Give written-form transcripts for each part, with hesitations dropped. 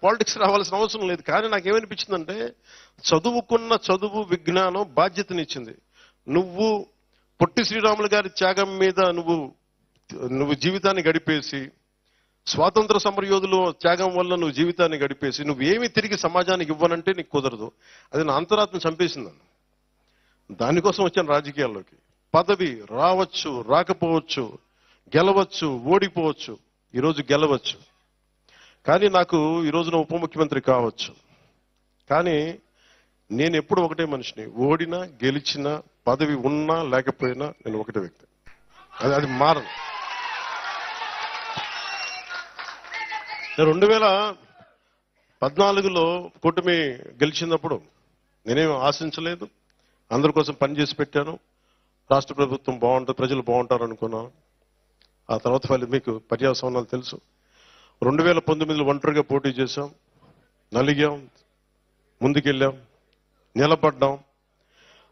Politics రావాల్సిన అవసరం లేదు. కానీ నాకేమనిపించిందంటే చదువుకున్న చదువు విజ్ఞానం బాధ్యతనిచ్చింది. నువ్వు పొట్టి శ్రీరాములు గారి త్యాగం మీద నువ్వు జీవితాన్ని గడిపేసి, స్వాతంత్ర సమరయోధులు త్యాగం వల్ల నువ్వు జీవితాన్ని గడిపేసి నువ్వేమి తిరిగి సమాజానికి ఇవ్వనంటే నీకు కుదరదు. అది నా అంతరాత్మ చంపేసిందన్న. దానికోసం వచ్చాను రాజకీయాల్లోకి. పదవి రావచ్చు, రాకపోవచ్చు, గెలవచ్చు, ఓడిపోవచ్చు. ఈరోజు గెలవచ్చు, కానీ నాకు ఈరోజున ఉప ముఖ్యమంత్రి కావచ్చు. కానీ నేను ఎప్పుడు ఒకటే మనిషిని. ఓడినా గెలిచినా పదవి ఉన్నా లేకపోయినా నేను ఒకటే వ్యక్తి. అది మారదు. 2014లో కూటమి గెలిచినప్పుడు నేనేం ఆశించలేదు. అందరి కోసం పనిచేసి పెట్టాను. రాష్ట్ర ప్రభుత్వం బాగుంటుంది, ప్రజలు బాగుంటారు అనుకున్నాను. ఆ తర్వాత మీకు పర్యావసనాలు తెలుసు. 2019లో ఒంటరిగా పోటీ చేశాం, నలిగాం, ముందుకెళ్ళాం, నిలబడ్డాం.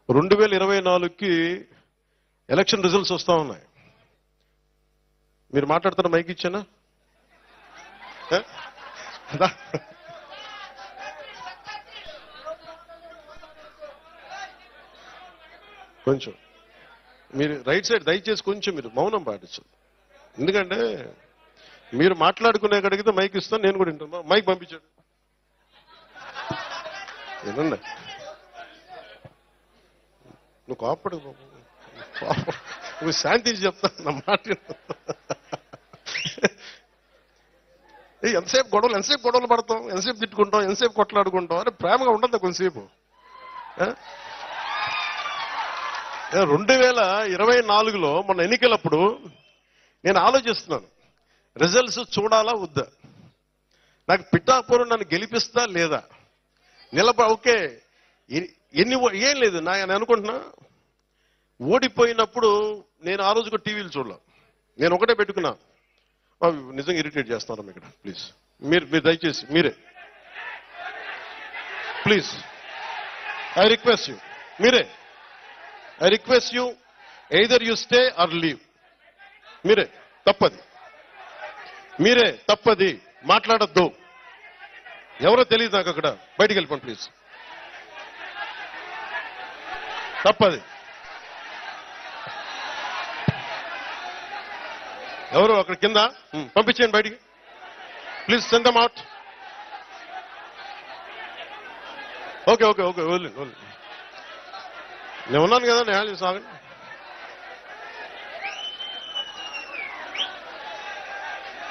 2024కి ఎలక్షన్ రిజల్ట్స్ వస్తా ఉన్నాయి. మీరు మాట్లాడుతున్న మైక్ ఇచ్చానా? కొంచెం మీరు రైట్ సైడ్ దయచేసి కొంచెం మీరు మౌనం పాటించండి. ఎందుకంటే మీరు మాట్లాడుకునే అడిగితే మైక్ ఇస్తాను, నేను కూడా వింటాను. మైక్ పంపించాడు ఏనండి. నువ్వు కోపడు, నువ్వు శాంతించి చెప్తాను నా మాట. ఎంతసేపు గొడవలు పడతాం, ఎంతసేపు తిట్టుకుంటాం, ఎంతసేపు కొట్లాడుకుంటాం. అరే ప్రేమగా ఉండదు కొంతసేపు. 2024లో మొన్న ఎన్నికలప్పుడు నేను ఆలోచిస్తున్నాను, రిజల్ట్స్ చూడాలా వద్దా, నాకు పిఠాపురం నన్ను గెలిపిస్తా లేదా, ఓకే ఏం లేదు నేను అనుకుంటున్నా. ఓడిపోయినప్పుడు నేను ఆ రోజు కూడా టీవీలు చూడలే. నేను ఒకటే పెట్టుకున్నా, నిజంగా ఇరిటేట్ చేస్తున్నాం ఇక్కడ, ప్లీజ్ మీరు దయచేసి మీరే please I request you either you stay are leave. మీరే తప్పది మాట్లాడద్దు. ఎవరో తెలియదు నాకు. అక్కడ బయటికి వెళ్ళిపోండి ప్లీజ్. తప్పది. ఎవరు అక్కడ కింద పంపించేయండి బయటికి please. Send them out. Okay నేను ఉన్నాను కదా, నేను సాగండి.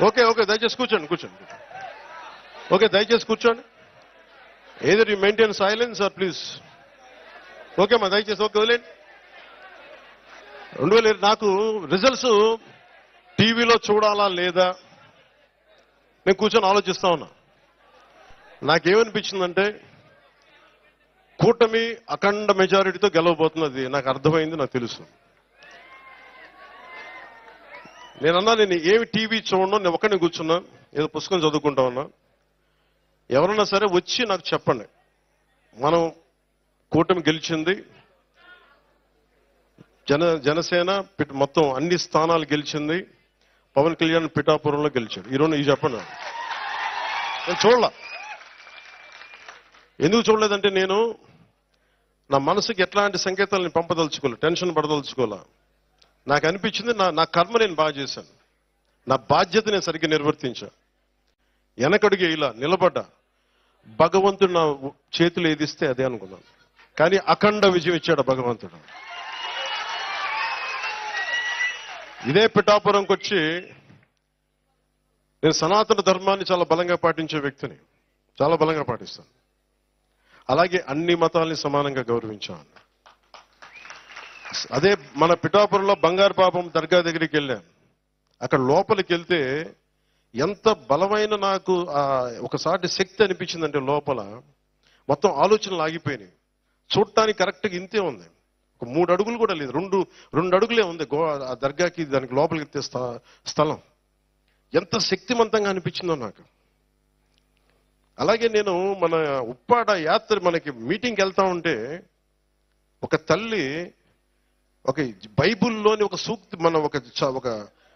ఓకే దయచేసి కూర్చోండి. ఓకే దయచేసి కూర్చోండి. Either you maintain silence or please. Okay అమ్మా దయచేసి ఓకే వదిలేండి. 2000 నాకు రిజల్ట్స్ టీవీలో చూడాలా లేదా నేను కూర్చొని ఆలోచిస్తా ఉన్నా. నాకేమనిపించిందంటే కూటమి అఖండ మెజారిటీతో గెలవబోతున్నది నాకు అర్థమైంది, నాకు తెలుసు. నేనన్నా నేను ఏమి టీవీ చూడను, నేను ఒక్కడిని కూర్చున్నా, ఏదో పుస్తకం చదువుకుంటా ఉన్నా. ఎవరన్నా సరే వచ్చి నాకు చెప్పండి, మనం కూటమి గెలిచింది, జనసేన మొత్తం అన్ని స్థానాలు గెలిచింది, పవన్ కళ్యాణ్ పిఠాపురంలో గెలిచాడు. ఈరోజు ఇది చెప్పండి. నేను చూడలా. ఎందుకు చూడలేదంటే నేను నా మనసుకి ఎట్లాంటి సంకేతాలను పంపదలుచుకోలే, టెన్షన్ పడదలుచుకోలే. నాకు అనిపించింది నా కర్మ నేను బాగా చేశాను, నా బాధ్యత నేను సరిగ్గా నిర్వర్తించా, వెనకడుగు ఇలా నిలబడ్డా. భగవంతుడు నా చేతులు ఏదిస్తే అదే అనుకున్నాను. కానీ అఖండ విజయం ఇచ్చాడు భగవంతుడు. ఇదే పిఠాపురంకి వచ్చి నేను సనాతన ధర్మాన్ని చాలా బలంగా పాటించే వ్యక్తిని, చాలా బలంగా పాటిస్తాను. అలాగే అన్ని మతాల్ని సమానంగా గౌరవించాను. అదే మన పిఠాపురంలో బంగారు పాపం దర్గా దగ్గరికి వెళ్ళాను. అక్కడ లోపలికి వెళ్తే ఎంత బలమైన నాకు ఒకసారి శక్తి అనిపించిందంటే లోపల మొత్తం ఆలోచనలు ఆగిపోయినాయి. చూడటానికి కరెక్ట్గా ఇంతే ఉంది, ఒక 3 అడుగులు కూడా లేదు, 2 అడుగులే ఉంది ఆ దర్గాకి దానికి లోపలికి స్థలం. ఎంత శక్తివంతంగా అనిపించిందో నాకు. అలాగే నేను మన ఉప్పాడ యాత్ర మనకి మీటింగ్కి వెళ్తా ఉంటే ఒక తల్లి ఒక బైబుల్లోని ఒక సూక్తి మన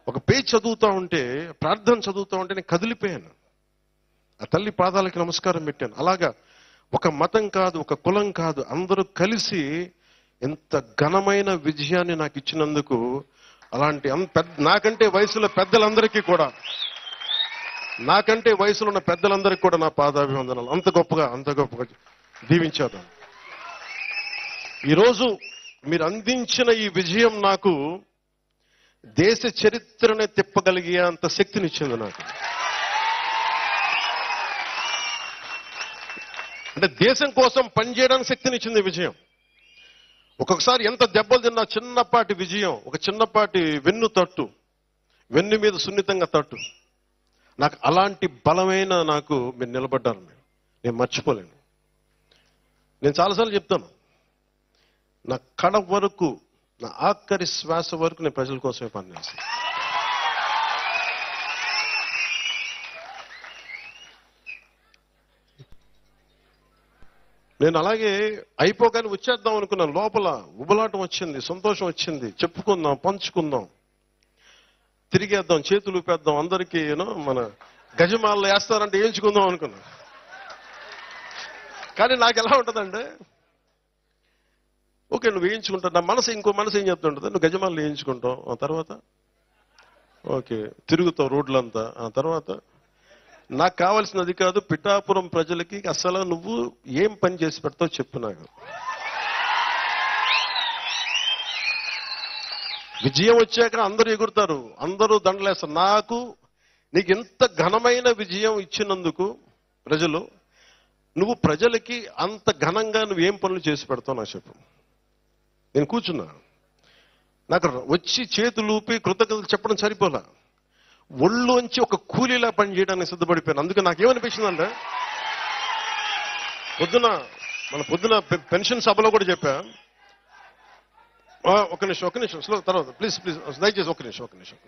ఒక పేజ్ చదువుతా ఉంటే, ప్రార్థన చదువుతా ఉంటే నేను కదిలిపోయాను. ఆ తల్లి పాదాలకి నమస్కారం పెట్టాను. అలాగా ఒక మతం కాదు, ఒక కులం కాదు, అందరూ కలిసి ఎంత ఘనమైన విజయాన్ని నాకు ఇచ్చినందుకు అలాంటి నాకంటే వయసులో పెద్దలందరికీ కూడా, నాకంటే వయసులో ఉన్న పెద్దలందరికీ కూడా నా పాదాభివందనాలు. అంత గొప్పగా దీవించారు. ఈరోజు మీరు అందించిన ఈ విజయం నాకు దేశ చరిత్రనే తిప్పగలిగే అంత శక్తినిచ్చింది నాకు. అంటే దేశం కోసం పనిచేయడానికి శక్తినిచ్చింది విజయం. ఒక్కొక్కసారి ఎంత దెబ్బలు తిన్నా చిన్నపాటి విజయం, ఒక చిన్నపాటి వెన్ను మీద సున్నితంగా తట్టు, నాకు అలాంటి బలమైన నాకు మీరు నిలబడ్డారు. నేను మర్చిపోలేను. నేను చాలాసార్లు చెప్తాను, నా కడ వరకు, నా ఆఖరి శ్వాస వరకు నేను ప్రజల కోసమే పనిచేస్తాను. నేను అలాగే అయిపోగానే వచ్చేద్దాం అనుకున్నాను. లోపల ఉబలాటం వచ్చింది, సంతోషం వచ్చింది, చెప్పుకుందాం, పంచుకుందాం, తిరిగేద్దాం, చేతులు ఊపేద్దాం, అందరికీ మన గజమాలలో వేస్తారంటే వేయించుకుందాం అనుకున్నాను. కానీ నాకు ఎలా ఉంటుందంటే, ఓకే నువ్వు వేయించుకుంటావు, నా మనసు ఇంకో మనసు ఏం చెప్తుంటుంది, నువ్వు గజమాలలో వేయించుకుంటావు, ఆ తర్వాత ఓకే తిరుగుతావు రోడ్లంతా, ఆ తర్వాత నాకు కావాల్సినది కాదు, పిఠాపురం ప్రజలకి అసలు నువ్వు ఏం పని చేసి పెడతావు చెప్పు నాకు. విజయం వచ్చాక అందరూ ఎగురుతారు, అందరూ దండలేస్తారు. నీకు ఎంత ఘనమైన విజయం ఇచ్చినందుకు ప్రజలు, నువ్వు ప్రజలకి అంత ఘనంగా నువ్వేం పనులు చేసి పెడతావు నాకు చెప్పు. నేను కూర్చున్నా, నాకు వచ్చి చేతులు ఊపి కృతజ్ఞతలు చెప్పడం సరిపోలా, ఒళ్ళోంచి ఒక కూలీలా పని చేయడానికి సిద్ధపడిపోయాను. అందుకే నాకేమనిపించిందంటే, పొద్దున పెన్షన్ సభలో కూడా చెప్పా, ఒక నిమిషం స్లో, తర్వాత ప్లీజ్ దయచేసి ఒక నిమిషం.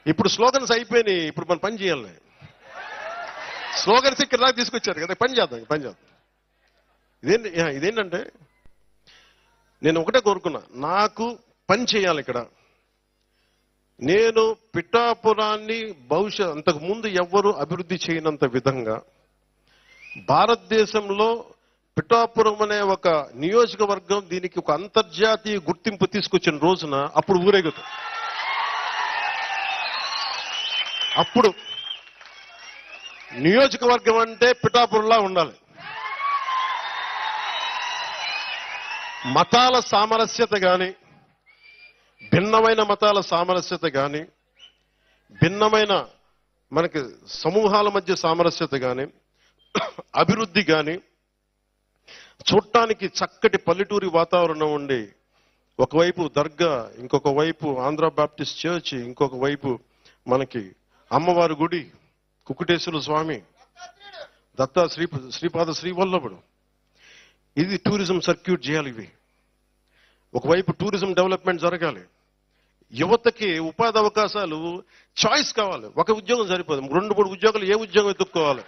ఇప్పుడు స్లోగన్స్ అయిపోయినాయి, ఇప్పుడు మనం పని చేయాలి. స్లోగన్స్ ఇక్కడ దాకా తీసుకొచ్చారు కదా, పని చేద్దాం. ఇదేంటంటే నేను ఒకటే కోరుకున్నా, నాకు పని చేయాలి ఇక్కడ. నేను పిఠాపురాన్ని అంతకు ముందు ఎవ్వరూ అభివృద్ధి చేయనంత విధంగా భారతదేశంలో పిఠాపురం అనే ఒక నియోజకవర్గం దీనికి ఒక అంతర్జాతీయ గుర్తింపు తీసుకొచ్చిన రోజున అప్పుడు ఊరేగుతాం. అప్పుడు నియోజకవర్గం అంటే పిఠాపురంలా ఉండాలి. మతాల సామరస్యత కానీ, భిన్నమైన మతాల సామరస్యత కానీ, భిన్నమైన మనకి సమూహాల మధ్య సామరస్యత కానీ, అభివృద్ధి కానీ, చూడటానికి చక్కటి పల్లెటూరి వాతావరణం ఉండి, ఒకవైపు దర్గా, ఇంకొక వైపు ఆంధ్ర బాప్టిస్ట్ చర్చ్, ఇంకొక వైపు మనకి అమ్మవారి గుడి, కుకుటేశ్వర స్వామి, దత్తా శ్రీపాద శ్రీవల్లభుడు, ఇది టూరిజం సర్క్యూట్ చేయాలి. ఇవి ఒకవైపు టూరిజం డెవలప్మెంట్ జరగాలి. యువతకి ఉపాధి అవకాశాలు, చాయిస్ కావాలి. ఒక ఉద్యోగం సరిపోదు, 2-3 ఉద్యోగాలు, ఏ ఉద్యోగం ఎత్తుక్కోవాలి.